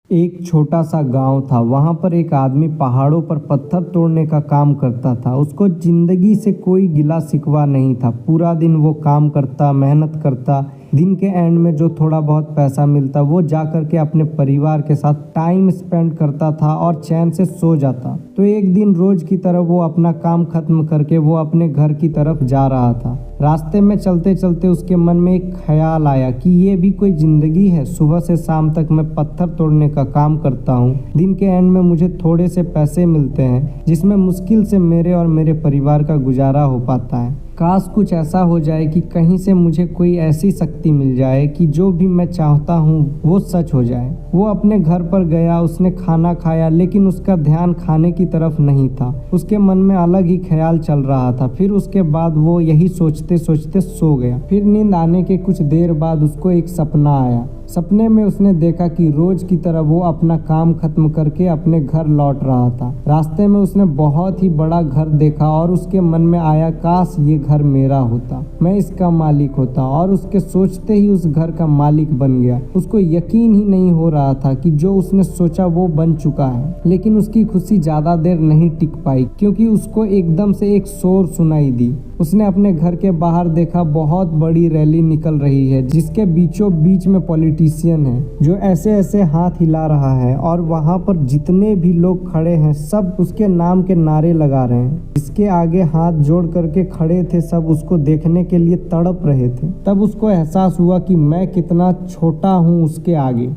एक छोटा सा गांव था। वहां पर एक आदमी पहाड़ों पर पत्थर तोड़ने का काम करता था। उसको जिंदगी से कोई गिला शिकवा नहीं था। पूरा दिन वो काम करता, मेहनत करता। दिन के एंड में जो थोड़ा बहुत पैसा मिलता वो जा करके अपने परिवार के साथ टाइम स्पेंड करता था और चैन से सो जाता। तो एक दिन रोज की तरह वो अपना काम खत्म करके वो अपने घर की तरफ जा रहा था। रास्ते में चलते चलते उसके मन में एक ख्याल आया कि ये भी कोई जिंदगी है। सुबह से शाम तक मैं पत्थर तोड़ने का काम करता हूँ। दिन के एंड में मुझे थोड़े से पैसे मिलते हैं जिसमें मुश्किल से मेरे और मेरे परिवार का गुजारा हो पाता है। काश कुछ ऐसा हो जाए कि कहीं से मुझे कोई ऐसी शक्ति मिल जाए कि जो भी मैं चाहता हूँ वो सच हो जाए। वो अपने घर पर गया, उसने खाना खाया, लेकिन उसका ध्यान खाने की तरफ नहीं था। उसके मन में अलग ही ख्याल चल रहा था। फिर उसके बाद वो यही सोचते सोचते सो गया। फिर नींद आने के कुछ देर बाद उसको एक सपना आया। सपने में उसने देखा कि रोज की तरह वो अपना काम खत्म करके अपने घर लौट रहा था। रास्ते में उसने बहुत ही बड़ा घर देखा और उसके मन में आया, काश ये घर मेरा होता, मैं इसका मालिक होता। और उसके सोचते ही उस घर का मालिक बन गया। उसको यकीन ही नहीं हो रहा था कि जो उसने सोचा वो बन चुका है। लेकिन उसकी खुशी ज्यादा देर नहीं टिक पाई, क्योंकि उसको एकदम से एक शोर सुनाई दी। उसने अपने घर के बाहर देखा, बहुत बड़ी रैली निकल रही है जिसके बीचों बीच में पॉलिटिशियन है जो ऐसे ऐसे हाथ हिला रहा है और वहां पर जितने भी लोग खड़े हैं सब उसके नाम के नारे लगा रहे हैं। इसके आगे हाथ जोड़ करके खड़े थे सब उसको देखने के लिए तड़प रहे थे। तब उसको एहसास हुआ कि मैं कितना छोटा हूँ उसके आगे।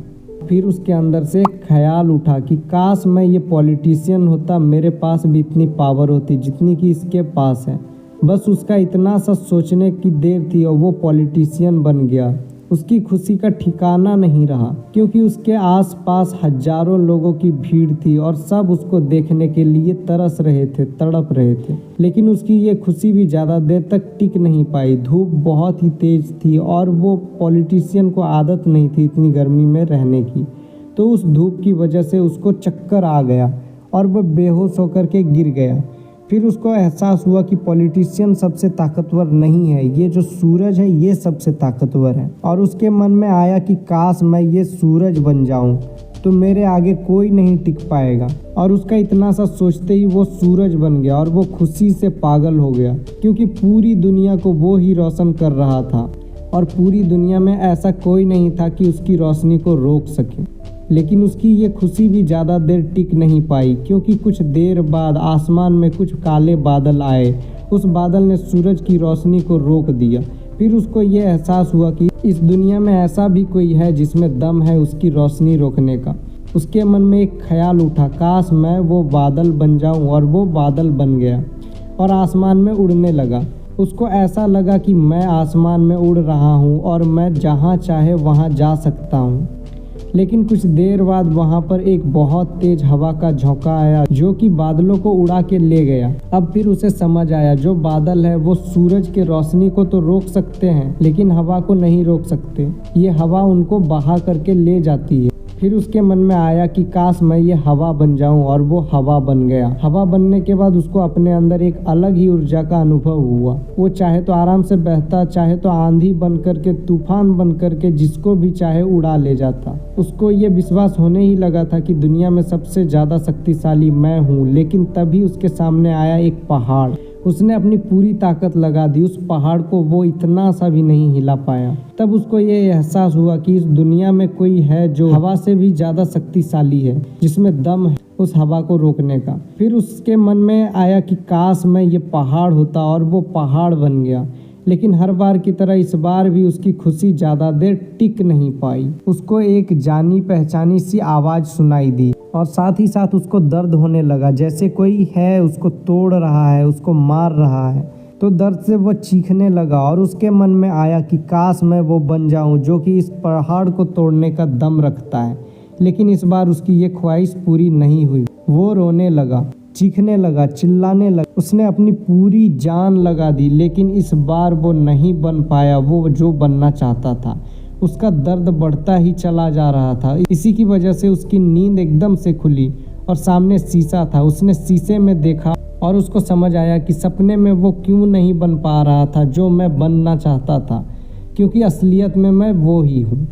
फिर उसके अंदर से एक ख्याल उठा कि काश मैं ये पॉलिटिशियन होता, मेरे पास भी इतनी पावर होती जितनी कि इसके पास है। बस उसका इतना सा सोचने की देर थी और वो पॉलिटिशियन बन गया। उसकी खुशी का ठिकाना नहीं रहा, क्योंकि उसके आसपास हजारों लोगों की भीड़ थी और सब उसको देखने के लिए तरस रहे थे, तड़प रहे थे। लेकिन उसकी ये खुशी भी ज़्यादा देर तक टिक नहीं पाई। धूप बहुत ही तेज थी और वो पॉलिटिशियन को आदत नहीं थी इतनी गर्मी में रहने की। तो उस धूप की वजह से उसको चक्कर आ गया और वह बेहोश होकर के गिर गया। फिर उसको एहसास हुआ कि पॉलिटिशियन सबसे ताकतवर नहीं है, ये जो सूरज है ये सबसे ताकतवर है। और उसके मन में आया कि काश मैं ये सूरज बन जाऊं तो मेरे आगे कोई नहीं टिक पाएगा। और उसका इतना सा सोचते ही वो सूरज बन गया और वो खुशी से पागल हो गया, क्योंकि पूरी दुनिया को वो ही रोशन कर रहा था और पूरी दुनिया में ऐसा कोई नहीं था कि उसकी रोशनी को रोक सके। लेकिन उसकी ये खुशी भी ज़्यादा देर टिक नहीं पाई, क्योंकि कुछ देर बाद आसमान में कुछ काले बादल आए। उस बादल ने सूरज की रोशनी को रोक दिया। फिर उसको ये एहसास हुआ कि इस दुनिया में ऐसा भी कोई है जिसमें दम है उसकी रोशनी रोकने का। उसके मन में एक ख्याल उठा, काश मैं वो बादल बन जाऊं। और वो बादल बन गया और आसमान में उड़ने लगा। उसको ऐसा लगा कि मैं आसमान में उड़ रहा हूँ और मैं जहाँ चाहे वहाँ जा सकता हूँ। लेकिन कुछ देर बाद वहां पर एक बहुत तेज हवा का झोंका आया जो कि बादलों को उड़ा के ले गया। अब फिर उसे समझ आया, जो बादल है वो सूरज के रोशनी को तो रोक सकते हैं लेकिन हवा को नहीं रोक सकते। ये हवा उनको बहा करके ले जाती है। फिर उसके मन में आया कि काश मैं ये हवा बन जाऊं, और वो हवा बन गया। हवा बनने के बाद उसको अपने अंदर एक अलग ही ऊर्जा का अनुभव हुआ। वो चाहे तो आराम से बहता, चाहे तो आंधी बन करके, तूफान बन करके जिसको भी चाहे उड़ा ले जाता। उसको ये विश्वास होने ही लगा था कि दुनिया में सबसे ज़्यादा शक्तिशाली मैं हूँ। लेकिन तभी उसके सामने आया एक पहाड़। उसने अपनी पूरी ताकत लगा दी, उस पहाड़ को वो इतना सा भी नहीं हिला पाया। तब उसको ये एहसास हुआ कि इस दुनिया में कोई है जो हवा से भी ज़्यादा शक्तिशाली है, जिसमें दम है उस हवा को रोकने का। फिर उसके मन में आया कि काश मैं ये पहाड़ होता, और वो पहाड़ बन गया। लेकिन हर बार की तरह इस बार भी उसकी खुशी ज़्यादा देर टिक नहीं पाई। उसको एक जानी पहचानी सी आवाज़ सुनाई दी और साथ ही साथ उसको दर्द होने लगा, जैसे कोई है उसको तोड़ रहा है, उसको मार रहा है। तो दर्द से वो चीखने लगा और उसके मन में आया कि काश मैं वो बन जाऊं जो कि इस पहाड़ को तोड़ने का दम रखता है। लेकिन इस बार उसकी ये ख्वाहिश पूरी नहीं हुई। वो रोने लगा, चीखने लगा, चिल्लाने लगा। उसने अपनी पूरी जान लगा दी, लेकिन इस बार वो नहीं बन पाया वो जो बनना चाहता था। उसका दर्द बढ़ता ही चला जा रहा था। इसी की वजह से उसकी नींद एकदम से खुली और सामने शीशा था। उसने शीशे में देखा और उसको समझ आया कि सपने में वो क्यों नहीं बन पा रहा था जो मैं बनना चाहता था, क्योंकि असलियत में मैं वो ही हूँ।